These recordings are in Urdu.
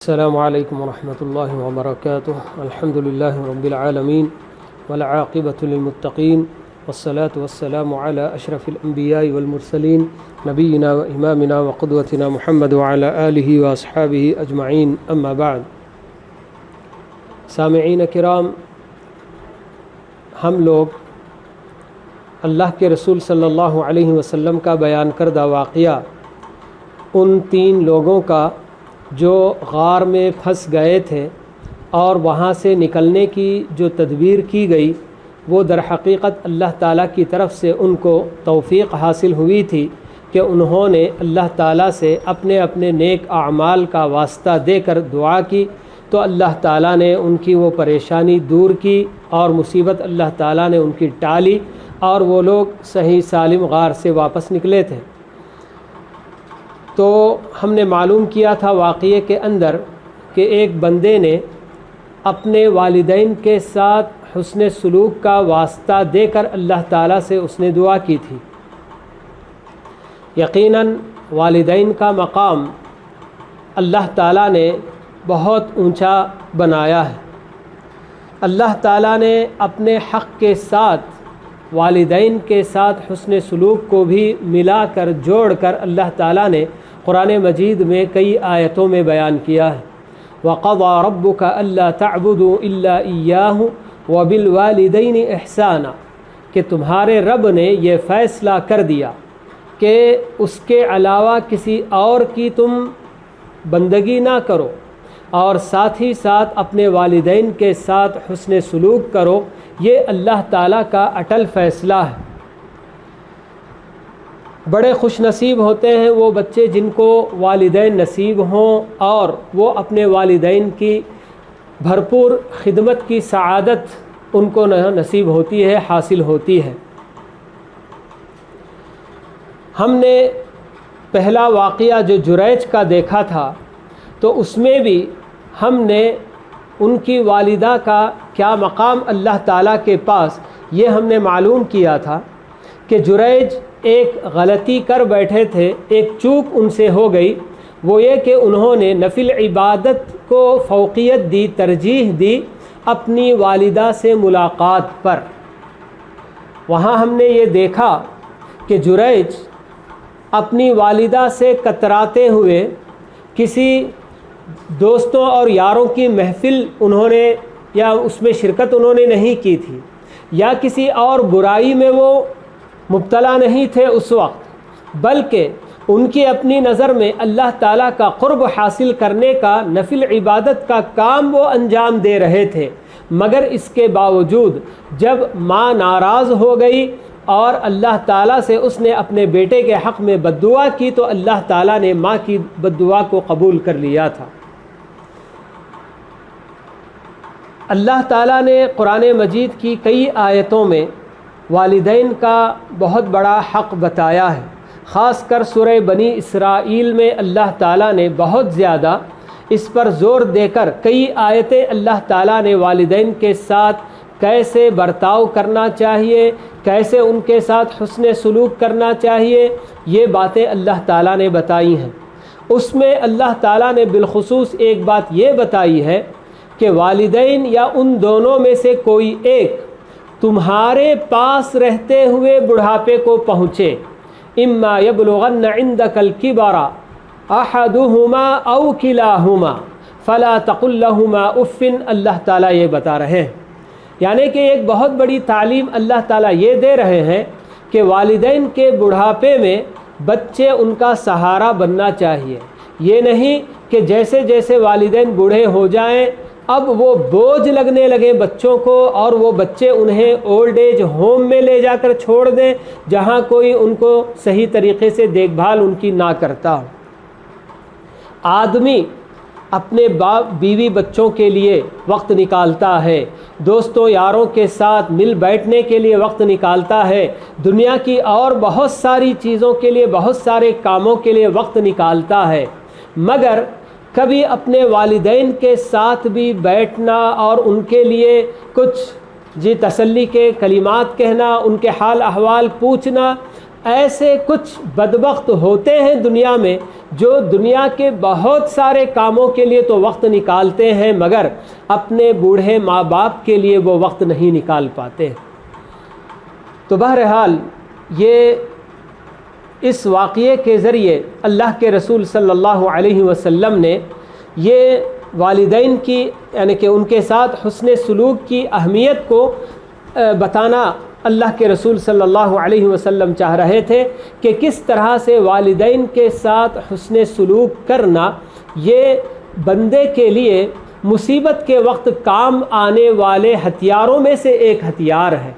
السلام علیکم ورحمۃ اللہ وبرکاتہ۔ الحمد للہ رب العالمین والعاقبۃ للمتقین والصلاة والسلام علی اشرف الانبیاء والمرسلین نبینا و امامنا و قدوتنا محمد وعلی آلہ واصحابہ اجمعین، اما بعد۔ سامعین کرام، ہم لوگ اللہ کے رسول صلی اللہ علیہ وسلم کا بیان کردہ واقعہ ان 3 لوگوں کا جو غار میں پھنس گئے تھے اور وہاں سے نکلنے کی جو تدبیر کی گئی، وہ در حقیقت اللہ تعالیٰ کی طرف سے ان کو توفیق حاصل ہوئی تھی کہ انہوں نے اللہ تعالیٰ سے اپنے اپنے نیک اعمال کا واسطہ دے کر دعا کی، تو اللہ تعالیٰ نے ان کی وہ پریشانی دور کی اور مصیبت اللہ تعالیٰ نے ان کی ٹالی، اور وہ لوگ صحیح سالم غار سے واپس نکلے تھے۔ تو ہم نے معلوم کیا تھا واقعے کے اندر کہ ایک بندے نے اپنے والدین کے ساتھ حسن سلوک کا واسطہ دے کر اللہ تعالیٰ سے اس نے دعا کی تھی۔ یقیناً والدین کا مقام اللہ تعالیٰ نے بہت اونچا بنایا ہے۔ اللہ تعالیٰ نے اپنے حق کے ساتھ والدین کے ساتھ حسن سلوک کو بھی ملا کر جوڑ کر اللہ تعالیٰ نے قرآن مجید میں کئی آیتوں میں بیان کیا ہے۔ وَقَضَىٰ رَبُّكَ أَلَّا تَعْبُدُوا إِلَّا إِيَّاهُ وَبِالْوَالِدَيْنِ إِحْسَانًا، کہ تمہارے رب نے یہ فیصلہ کر دیا کہ اس کے علاوہ کسی اور کی تم بندگی نہ کرو، اور ساتھ ہی ساتھ اپنے والدین کے ساتھ حسن سلوک کرو۔ یہ اللہ تعالیٰ کا اٹل فیصلہ ہے۔ بڑے خوش نصیب ہوتے ہیں وہ بچے جن کو والدین نصیب ہوں اور وہ اپنے والدین کی بھرپور خدمت کی سعادت ان کو نصیب ہوتی ہے، حاصل ہوتی ہے۔ ہم نے پہلا واقعہ جو جریج کا دیکھا تھا، تو اس میں بھی ہم نے ان کی والدہ کا کیا مقام اللہ تعالیٰ کے پاس یہ ہم نے معلوم کیا تھا کہ جریج ایک غلطی کر بیٹھے تھے، ایک چوک ان سے ہو گئی، وہ یہ کہ انہوں نے نفل عبادت کو فوقیت دی، ترجیح دی اپنی والدہ سے ملاقات پر۔ وہاں ہم نے یہ دیکھا کہ جریج اپنی والدہ سے کتراتے ہوئے کسی دوستوں اور یاروں کی محفل انہوں نے یا اس میں شرکت انہوں نے نہیں کی تھی، یا کسی اور برائی میں وہ مبتلا نہیں تھے اس وقت، بلکہ ان کی اپنی نظر میں اللہ تعالیٰ کا قرب حاصل کرنے کا نفل عبادت کا کام وہ انجام دے رہے تھے۔ مگر اس کے باوجود جب ماں ناراض ہو گئی اور اللہ تعالیٰ سے اس نے اپنے بیٹے کے حق میں بد دعا کی، تو اللہ تعالیٰ نے ماں کی بد دعا کو قبول کر لیا تھا۔ اللہ تعالیٰ نے قرآن مجید کی کئی آیتوں میں والدین کا بہت بڑا حق بتایا ہے۔ خاص کر سورہ بنی اسرائیل میں اللہ تعالیٰ نے بہت زیادہ اس پر زور دے کر کئی آیتیں اللہ تعالیٰ نے والدین کے ساتھ کیسے برتاؤ کرنا چاہیے، کیسے ان کے ساتھ حسن سلوک کرنا چاہیے، یہ باتیں اللہ تعالیٰ نے بتائی ہیں۔ اس میں اللہ تعالیٰ نے بالخصوص ایک بات یہ بتائی ہے کہ والدین یا ان دونوں میں سے کوئی ایک تمہارے پاس رہتے ہوئے بڑھاپے کو پہنچے، اما یبلغن عندک الکبر احدہما او کلاہما فلا تقل لہما اف، اللہ تعالیٰ یہ بتا رہے ہیں۔ یعنی کہ ایک بہت بڑی تعلیم اللہ تعالیٰ یہ دے رہے ہیں کہ والدین کے بڑھاپے میں بچے ان کا سہارا بننا چاہیے۔ یہ نہیں کہ جیسے جیسے والدین بوڑھے ہو جائیں اب وہ بوجھ لگنے لگے بچوں کو، اور وہ بچے انہیں اولڈ ایج ہوم میں لے جا کر چھوڑ دیں جہاں کوئی ان کو صحیح طریقے سے دیکھ بھال ان کی نہ کرتا ہو۔ آدمی اپنے بیوی بچوں کے لیے وقت نکالتا ہے، دوستوں یاروں کے ساتھ مل بیٹھنے کے لیے وقت نکالتا ہے، دنیا کی اور بہت ساری چیزوں کے لیے، بہت سارے کاموں کے لیے وقت نکالتا ہے، مگر کبھی اپنے والدین کے ساتھ بھی بیٹھنا اور ان کے لیے کچھ تسلی کے کلمات کہنا، ان کے حال احوال پوچھنا، ایسے کچھ بدبخت ہوتے ہیں دنیا میں جو دنیا کے بہت سارے کاموں کے لیے تو وقت نکالتے ہیں مگر اپنے بوڑھے ماں باپ کے لیے وہ وقت نہیں نکال پاتے. تو بہرحال یہ اس واقعے کے ذریعے اللہ کے رسول صلی اللہ علیہ وسلم نے یہ والدین کی یعنی کہ ان کے ساتھ حسن سلوک کی اہمیت کو بتانا اللہ کے رسول صلی اللہ علیہ وسلم چاہ رہے تھے کہ کس طرح سے والدین کے ساتھ حسن سلوک کرنا یہ بندے کے لیے مصیبت کے وقت کام آنے والے ہتھیاروں میں سے ایک ہتھیار ہے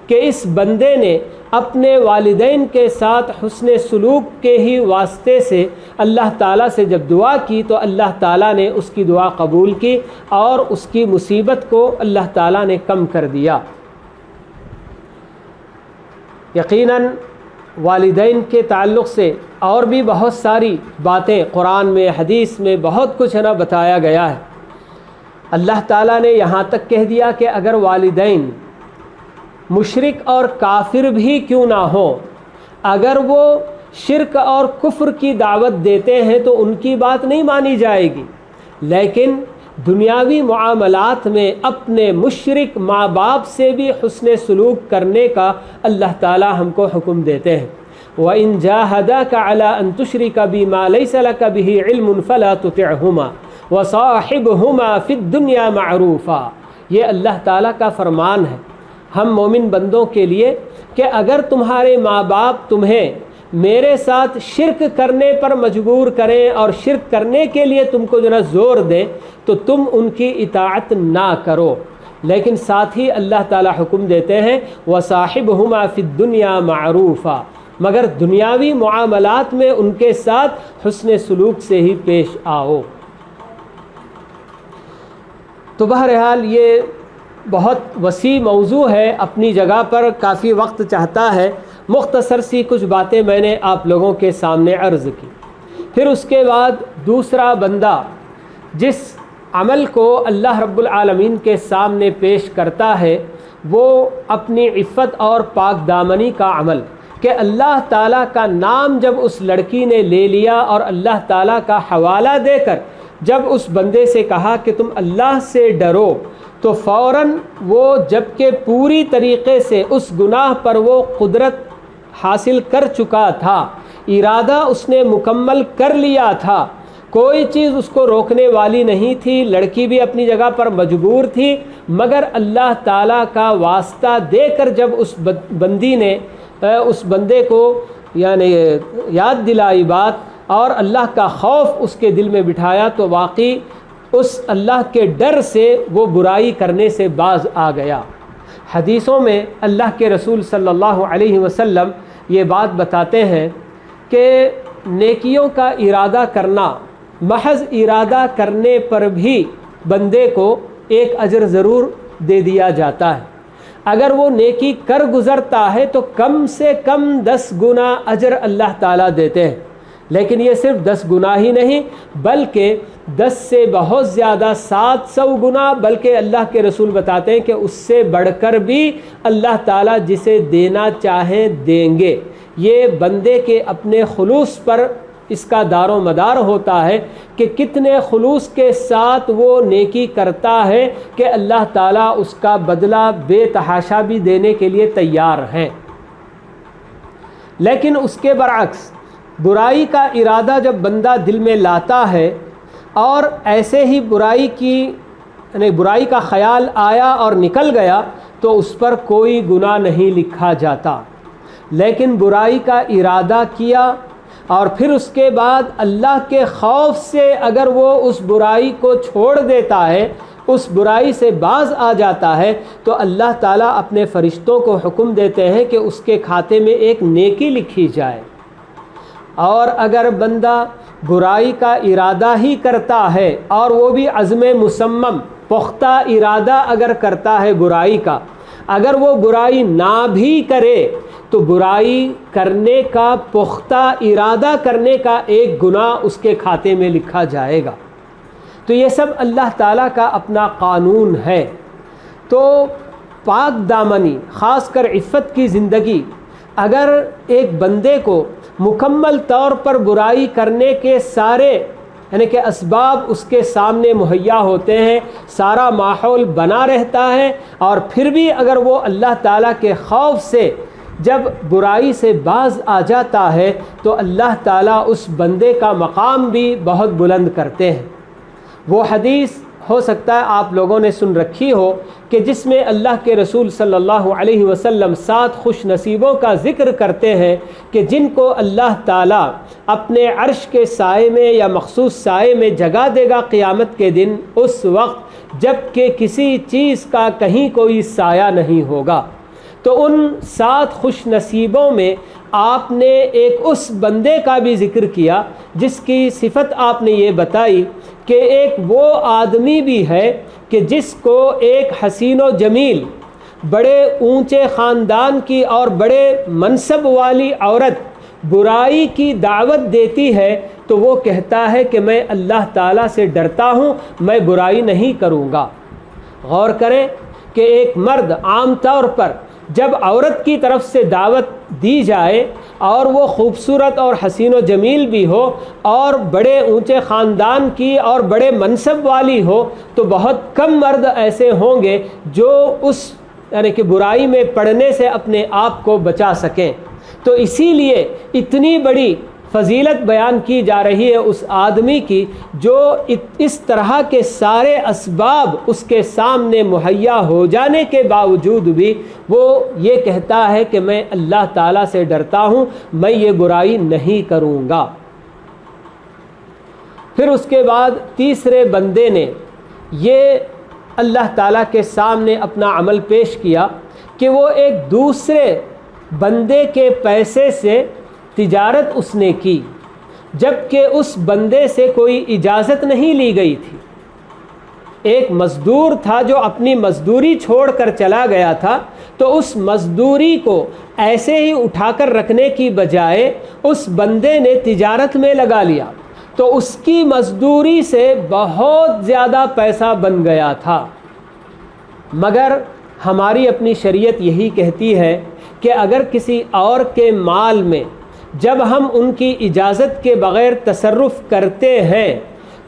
کہ اس بندے نے اپنے والدین کے ساتھ حسن سلوک کے ہی واسطے سے اللہ تعالیٰ سے جب دعا کی تو اللہ تعالیٰ نے اس کی دعا قبول کی اور اس کی مصیبت کو اللہ تعالیٰ نے کم کر دیا. یقیناً والدین کے تعلق سے اور بھی بہت ساری باتیں قرآن میں حدیث میں بہت کچھ ہے نا بتایا گیا ہے. اللہ تعالیٰ نے یہاں تک کہہ دیا کہ اگر والدین مشرک اور کافر بھی کیوں نہ ہوں، اگر وہ شرک اور کفر کی دعوت دیتے ہیں تو ان کی بات نہیں مانی جائے گی، لیکن دنیاوی معاملات میں اپنے مشرک ماں باپ سے بھی حسن سلوک کرنے کا اللہ تعالی ہم کو حکم دیتے ہیں. وَإِن جَاهَدَاكَ عَلَىٰ أَن تُشْرِكَ بِي مَا لَيْسَ لَكَ بِهِ عِلْمٌ فَلَا تُطِعْهُمَا وَصَاحِبْهُمَا فِي الدُّنْيَا مَعْرُوفًا. یہ اللہ تعالیٰ کا فرمان ہے ہم مومن بندوں کے لیے کہ اگر تمہارے ماں باپ تمہیں میرے ساتھ شرک کرنے پر مجبور کریں اور شرک کرنے کے لیے تم کو جو نا زور دیں تو تم ان کی اطاعت نہ کرو. لیکن ساتھ ہی اللہ تعالیٰ حکم دیتے ہیں وَصَاحِبْهُمَا فِي الدُّنْيَا مَعْرُوفًا، مگر دنیاوی معاملات میں ان کے ساتھ حسن سلوک سے ہی پیش آؤ. تو بہرحال یہ بہت وسیع موضوع ہے، اپنی جگہ پر کافی وقت چاہتا ہے. مختصر سی کچھ باتیں میں نے آپ لوگوں کے سامنے عرض کی. پھر اس کے بعد دوسرا بندہ جس عمل کو اللہ رب العالمین کے سامنے پیش کرتا ہے وہ اپنی عفت اور پاک دامنی کا عمل، کہ اللہ تعالیٰ کا نام جب اس لڑکی نے لے لیا اور اللہ تعالیٰ کا حوالہ دے کر جب اس بندے سے کہا کہ تم اللہ سے ڈرو تو فوراً وہ جبکہ پوری طریقے سے اس گناہ پر وہ قدرت حاصل کر چکا تھا، ارادہ اس نے مکمل کر لیا تھا، کوئی چیز اس کو روکنے والی نہیں تھی، لڑکی بھی اپنی جگہ پر مجبور تھی، مگر اللہ تعالیٰ کا واسطہ دے کر جب اس بندی نے اس بندے کو یعنی یاد دلائی بات اور اللہ کا خوف اس کے دل میں بٹھایا تو واقعی اس اللہ کے ڈر سے وہ برائی کرنے سے باز آ گیا. حدیثوں میں اللہ کے رسول صلی اللہ علیہ وسلم یہ بات بتاتے ہیں کہ نیکیوں کا ارادہ کرنا، محض ارادہ کرنے پر بھی بندے کو ایک اجر ضرور دے دیا جاتا ہے. اگر وہ نیکی کر گزرتا ہے تو کم سے کم 10 گنا اجر اللہ تعالیٰ دیتے ہیں. لیکن یہ صرف 10 گنا ہی نہیں بلکہ 10 سے بہت زیادہ 700 گنا، بلکہ اللہ کے رسول بتاتے ہیں کہ اس سے بڑھ کر بھی اللہ تعالیٰ جسے دینا چاہیں دیں گے. یہ بندے کے اپنے خلوص پر اس کا دار و مدار ہوتا ہے کہ کتنے خلوص کے ساتھ وہ نیکی کرتا ہے کہ اللہ تعالیٰ اس کا بدلہ بے تحاشا بھی دینے کے لیے تیار ہیں. لیکن اس کے برعکس برائی کا ارادہ جب بندہ دل میں لاتا ہے اور ایسے ہی برائی کا خیال آیا اور نکل گیا تو اس پر کوئی گناہ نہیں لکھا جاتا. لیکن برائی کا ارادہ کیا اور پھر اس کے بعد اللہ کے خوف سے اگر وہ اس برائی کو چھوڑ دیتا ہے، اس برائی سے باز آ جاتا ہے تو اللہ تعالیٰ اپنے فرشتوں کو حکم دیتے ہیں کہ اس کے کھاتے میں ایک نیکی لکھی جائے. اور اگر بندہ برائی کا ارادہ ہی کرتا ہے اور وہ بھی عزم مصمم پختہ ارادہ اگر کرتا ہے برائی کا، اگر وہ برائی نہ بھی کرے تو برائی کرنے کا پختہ ارادہ کرنے کا ایک گناہ اس کے کھاتے میں لکھا جائے گا. تو یہ سب اللہ تعالیٰ کا اپنا قانون ہے. تو پاک دامنی، خاص کر عفت کی زندگی اگر ایک بندے کو مکمل طور پر برائی کرنے کے سارے یعنی کہ اسباب اس کے سامنے مہیا ہوتے ہیں، سارا ماحول بنا رہتا ہے، اور پھر بھی اگر وہ اللہ تعالیٰ کے خوف سے جب برائی سے باز آ جاتا ہے تو اللہ تعالیٰ اس بندے کا مقام بھی بہت بلند کرتے ہیں۔ وہ حدیث ہو سکتا ہے آپ لوگوں نے سن رکھی ہو کہ جس میں اللہ کے رسول صلی اللہ علیہ وسلم 7 خوش نصیبوں کا ذکر کرتے ہیں کہ جن کو اللہ تعالیٰ اپنے عرش کے سائے میں یا مخصوص سائے میں جگہ دے گا قیامت کے دن، اس وقت جب کہ کسی چیز کا کہیں کوئی سایہ نہیں ہوگا۔ تو ان 7 خوش نصیبوں میں آپ نے ایک اس بندے کا بھی ذکر کیا جس کی صفت آپ نے یہ بتائی کہ ایک وہ آدمی بھی ہے کہ جس کو ایک حسین و جمیل بڑے اونچے خاندان کی اور بڑے منصب والی عورت برائی کی دعوت دیتی ہے تو وہ کہتا ہے کہ میں اللہ تعالیٰ سے ڈرتا ہوں، میں برائی نہیں کروں گا۔ غور کریں کہ ایک مرد عام طور پر جب عورت کی طرف سے دعوت دی جائے اور وہ خوبصورت اور حسین و جمیل بھی ہو اور بڑے اونچے خاندان کی اور بڑے منصب والی ہو تو بہت کم مرد ایسے ہوں گے جو اس یعنی کہ برائی میں پڑنے سے اپنے آپ کو بچا سکیں۔ تو اسی لیے اتنی بڑی فضیلت بیان کی جا رہی ہے اس آدمی کی جو اس طرح کے سارے اسباب اس کے سامنے مہیا ہو جانے کے باوجود بھی وہ یہ کہتا ہے کہ میں اللہ تعالیٰ سے ڈرتا ہوں، میں یہ برائی نہیں کروں گا۔ پھر اس کے بعد تیسرے بندے نے یہ اللہ تعالیٰ کے سامنے اپنا عمل پیش کیا کہ وہ ایک دوسرے بندے کے پیسے سے تجارت اس نے کی، جبکہ اس بندے سے کوئی اجازت نہیں لی گئی تھی۔ ایک مزدور تھا جو اپنی مزدوری چھوڑ کر چلا گیا تھا، تو اس مزدوری کو ایسے ہی اٹھا کر رکھنے کی بجائے اس بندے نے تجارت میں لگا لیا، تو اس کی مزدوری سے بہت زیادہ پیسہ بن گیا تھا۔ مگر ہماری اپنی شریعت یہی کہتی ہے کہ اگر کسی اور کے مال میں جب ہم ان کی اجازت کے بغیر تصرف کرتے ہیں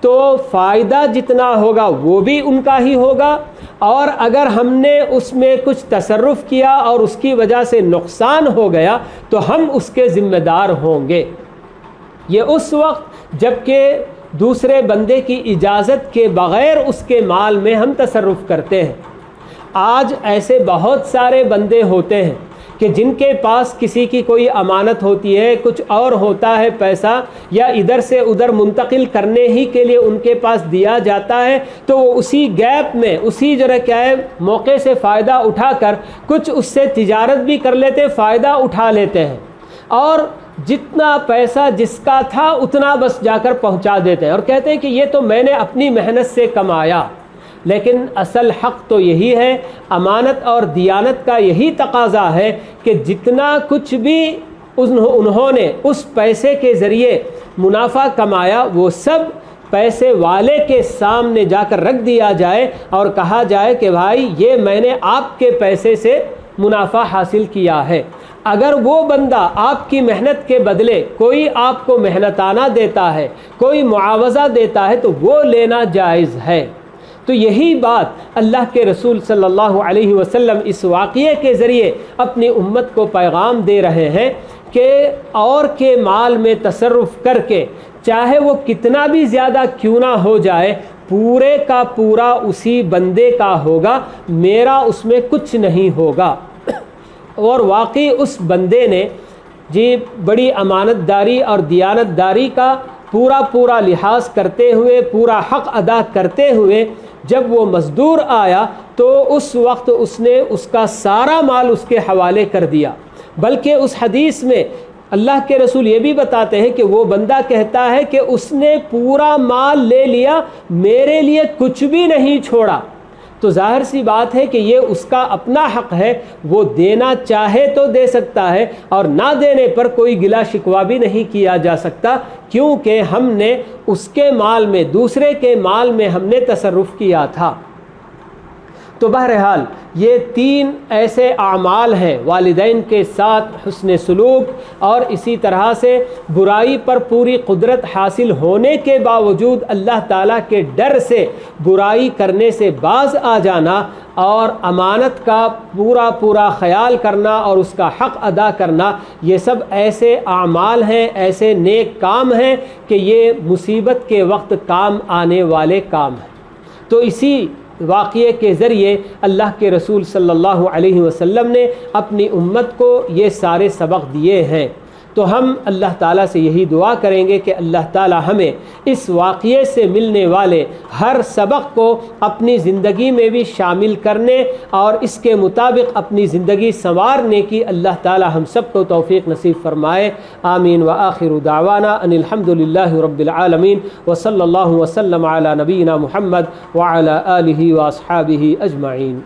تو فائدہ جتنا ہوگا وہ بھی ان کا ہی ہوگا، اور اگر ہم نے اس میں کچھ تصرف کیا اور اس کی وجہ سے نقصان ہو گیا تو ہم اس کے ذمہ دار ہوں گے۔ یہ اس وقت جب کہ دوسرے بندے کی اجازت کے بغیر اس کے مال میں ہم تصرف کرتے ہیں۔ آج ایسے بہت سارے بندے ہوتے ہیں کہ جن کے پاس کسی کی کوئی امانت ہوتی ہے، کچھ اور ہوتا ہے پیسہ، یا ادھر سے ادھر منتقل کرنے ہی کے لیے ان کے پاس دیا جاتا ہے، تو وہ اسی گیپ میں اسی موقع سے فائدہ اٹھا کر کچھ اس سے تجارت بھی کر لیتے، فائدہ اٹھا لیتے ہیں، اور جتنا پیسہ جس کا تھا اتنا بس جا کر پہنچا دیتے ہیں اور کہتے ہیں کہ یہ تو میں نے اپنی محنت سے کمایا۔ لیکن اصل حق تو یہی ہے، امانت اور دیانت کا یہی تقاضا ہے کہ جتنا کچھ بھی انہوں نے اس پیسے کے ذریعے منافع کمایا وہ سب پیسے والے کے سامنے جا کر رکھ دیا جائے اور کہا جائے کہ بھائی یہ میں نے آپ کے پیسے سے منافع حاصل کیا ہے۔ اگر وہ بندہ آپ کی محنت کے بدلے کوئی آپ کو محنتانہ دیتا ہے، کوئی معاوضہ دیتا ہے تو وہ لینا جائز ہے۔ تو یہی بات اللہ کے رسول صلی اللہ علیہ وسلم اس واقعے کے ذریعے اپنی امت کو پیغام دے رہے ہیں کہ اور کے مال میں تصرف کر کے چاہے وہ کتنا بھی زیادہ کیوں نہ ہو جائے، پورے کا پورا اسی بندے کا ہوگا، میرا اس میں کچھ نہیں ہوگا۔ اور واقعی اس بندے نے بڑی امانت داری اور دیانت داری کا پورا لحاظ کرتے ہوئے، پورا حق ادا کرتے ہوئے جب وہ مزدور آیا تو اس وقت اس نے اس کا سارا مال اس کے حوالے کر دیا۔ بلکہ اس حدیث میں اللہ کے رسول یہ بھی بتاتے ہیں کہ وہ بندہ کہتا ہے کہ اس نے پورا مال لے لیا، میرے لیے کچھ بھی نہیں چھوڑا۔ تو ظاہر سی بات ہے کہ یہ اس کا اپنا حق ہے، وہ دینا چاہے تو دے سکتا ہے اور نہ دینے پر کوئی گلا شکوہ بھی نہیں کیا جا سکتا، کیونکہ ہم نے اس کے مال میں، دوسرے کے مال میں ہم نے تصرف کیا تھا۔ تو بہرحال یہ 3 ایسے اعمال ہیں، والدین کے ساتھ حسن سلوک، اور اسی طرح سے برائی پر پوری قدرت حاصل ہونے کے باوجود اللہ تعالیٰ کے ڈر سے برائی کرنے سے باز آ جانا، اور امانت کا پورا خیال کرنا اور اس کا حق ادا کرنا، یہ سب ایسے اعمال ہیں، ایسے نیک کام ہیں کہ یہ مصیبت کے وقت کام آنے والے کام ہیں۔ تو اسی واقعے کے ذریعے اللہ کے رسول صلی اللہ علیہ وسلم نے اپنی امت کو یہ سارے سبق دیے ہیں۔ تو ہم اللہ تعالیٰ سے یہی دعا کریں گے کہ اللہ تعالیٰ ہمیں اس واقعے سے ملنے والے ہر سبق کو اپنی زندگی میں بھی شامل کرنے اور اس کے مطابق اپنی زندگی سنوارنے کی اللہ تعالیٰ ہم سب کو توفیق نصیب فرمائے۔ آمین۔ وآخر دعوانا ان الحمد للہ رب العالمین، وصلی اللہ وسلم علی نبینا محمد وعلی آلہ واصحابہ اجمعین۔